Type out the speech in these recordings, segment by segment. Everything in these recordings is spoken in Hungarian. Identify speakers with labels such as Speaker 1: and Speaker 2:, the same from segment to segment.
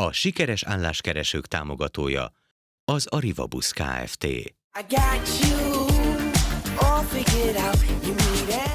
Speaker 1: A sikeres álláskeresők támogatója az Arrivabusz Kft.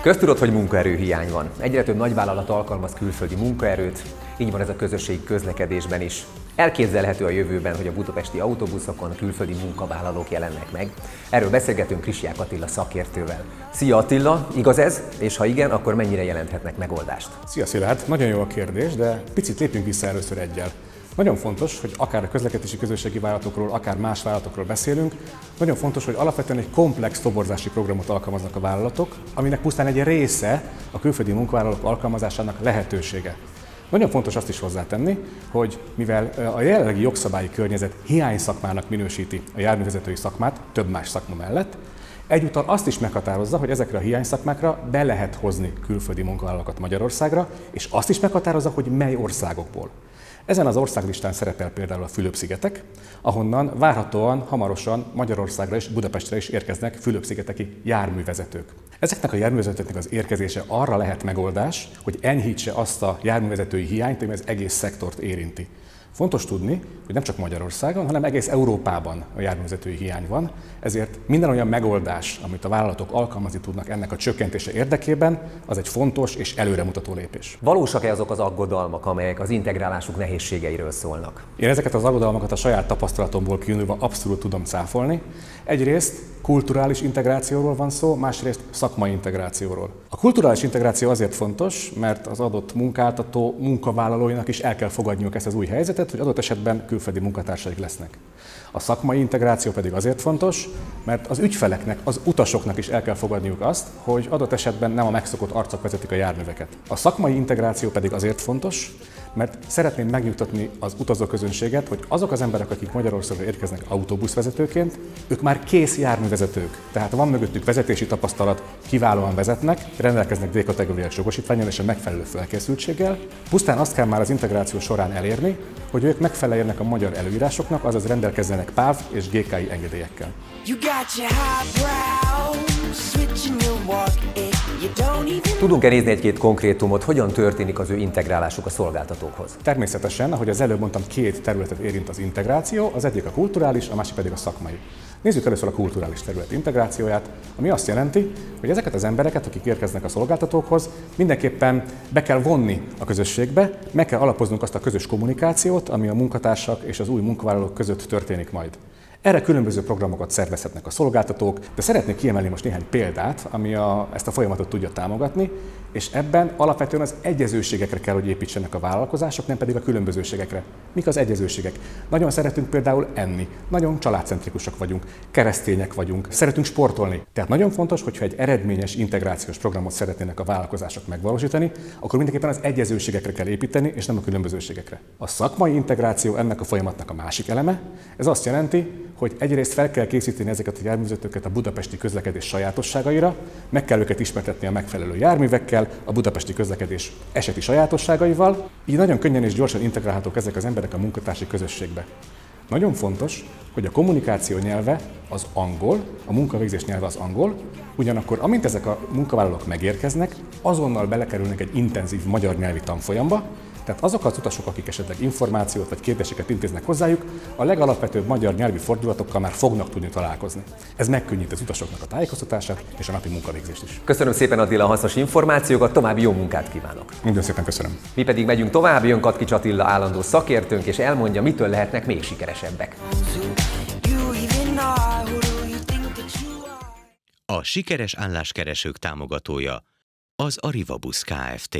Speaker 2: Köztudott, hogy munkaerőhiány van. Egyre több nagyvállalat alkalmaz külföldi munkaerőt, így van ez a közösségi közlekedésben is. Elképzelhető a jövőben, hogy a budapesti autóbuszokon külföldi munkavállalók jelennek meg. Erről beszélgetünk Krisják Attila szakértővel. Szia Attila, igaz ez? És ha igen, akkor mennyire jelenthetnek megoldást?
Speaker 3: Szia Szilárd, nagyon jó a kérdés, de picit lépjünk vissza először egyel. Nagyon fontos, hogy akár a közlekedési közösségi vállalatokról, akár más vállalatokról beszélünk, nagyon fontos, hogy alapvetően egy komplex toborzási programot alkalmaznak a vállalatok, aminek pusztán egy része a külföldi munkavállalók alkalmazásának lehetősége. Nagyon fontos azt is hozzátenni, hogy mivel a jelenlegi jogszabályi környezet hiányszakmának minősíti a járművezetői szakmát több más szakma mellett, egyúttal azt is meghatározza, hogy ezekre a hiányszakmákra be lehet hozni külföldi munkavállalókat Magyarországra, és azt is meghatározza, hogy mely országokból. Ezen az országlistán szerepel például a Fülöp-szigetek, ahonnan várhatóan hamarosan Magyarországra és Budapestre is érkeznek fülöp-szigeteki járművezetők. Ezeknek a járművezetőknek az érkezése arra lehet megoldás, hogy enyhítse azt a járművezetői hiányt, ami az egész szektort érinti. Fontos tudni, hogy nem csak Magyarországon, hanem egész Európában a járművezetői hiány van, ezért minden olyan megoldás, amit a vállalatok alkalmazni tudnak ennek a csökkentése érdekében, az egy fontos és előremutató lépés.
Speaker 2: Valósak-e azok az aggodalmak, amelyek az integrálásuk nehézségeiről szólnak?
Speaker 3: Én ezeket az aggodalmakat a saját tapasztalatomból kiindulva abszolút tudom cáfolni. Egyrészt kulturális integrációról van szó, másrészt szakmai integrációról. A kulturális integráció azért fontos, mert az adott munkáltató munkavállalóinak is el kell fogadniuk ezt az új helyzetet, hogy adott esetben külföldi munkatársaik lesznek. A szakmai integráció pedig azért fontos, mert az ügyfeleknek, az utasoknak is el kell fogadniuk azt, hogy adott esetben nem a megszokott arcok vezetik a járműveket. A szakmai integráció pedig azért fontos, mert szeretném megnyugtatni az utazóközönséget, hogy azok az emberek, akik Magyarországra érkeznek autóbuszvezetőként, ők már kész járművezetők. Tehát van mögöttük vezetési tapasztalat, kiválóan vezetnek, rendelkeznek D-kategóriás jogosítvánnyal és a megfelelő felkészültséggel. Pusztán azt kell már az integráció során elérni, hogy ők megfeleljenek a magyar előírásoknak, azaz rendelkezzenek PÁV és GKI engedélyekkel.
Speaker 2: Tudunk-e nézni egy-két konkrétumot, hogyan történik az ő integrálásuk a szolgáltatókhoz?
Speaker 3: Természetesen, ahogy az előbb mondtam, két területet érint az integráció, az egyik a kulturális, a másik pedig a szakmai. Nézzük először a kulturális terület integrációját, ami azt jelenti, hogy ezeket az embereket, akik érkeznek a szolgáltatókhoz, mindenképpen be kell vonni a közösségbe, meg kell alapoznunk azt a közös kommunikációt, ami a munkatársak és az új munkavállalók között történik majd. Erre különböző programokat szervezhetnek a szolgáltatók, de szeretnék kiemelni most néhány példát, ami ezt a folyamatot tudja támogatni, és ebben alapvetően az egyezőségekre kell, hogy építsenek a vállalkozások, nem pedig a különbözőségekre. Mik az egyezőségek? Nagyon szeretünk például enni, nagyon családcentrikusak vagyunk, keresztények vagyunk, szeretünk sportolni. Tehát nagyon fontos, hogyha egy eredményes integrációs programot szeretnének a vállalkozások megvalósítani, akkor mindenképpen az egyezőségekre kell építeni, és nem a különbözőségekre. A szakmai integráció ennek a folyamatnak a másik eleme. Ez azt jelenti, hogy egyrészt fel kell készíteni ezeket a járművezetőket a budapesti közlekedés sajátosságaira, meg kell őket ismertetni a megfelelő járművekkel, a budapesti közlekedés eseti sajátosságaival, így nagyon könnyen és gyorsan integrálhatók ezek az emberek a munkatársi közösségbe. Nagyon fontos, hogy a kommunikáció nyelve az angol, a munkavégzés nyelve az angol, ugyanakkor amint ezek a munkavállalók megérkeznek, azonnal belekerülnek egy intenzív magyar nyelvi tanfolyamba. Tehát azok az utasok, akik esetleg információt vagy kérdéseket intéznek hozzájuk, a legalapvetőbb magyar nyelvi fordulatokkal már fognak tudni találkozni. Ez megkönnyíti az utasoknak a tájékoztatását és a napi munkavégzést is.
Speaker 2: Köszönöm szépen Attila a hasznos információkat, további jó munkát kívánok!
Speaker 3: Nagyon szépen köszönöm!
Speaker 2: Mi pedig megyünk tovább, jön Katkics Attila állandó szakértőnk, és elmondja, mitől lehetnek még sikeresebbek.
Speaker 1: A sikeres álláskeresők támogatója az Arrivabusz Kft.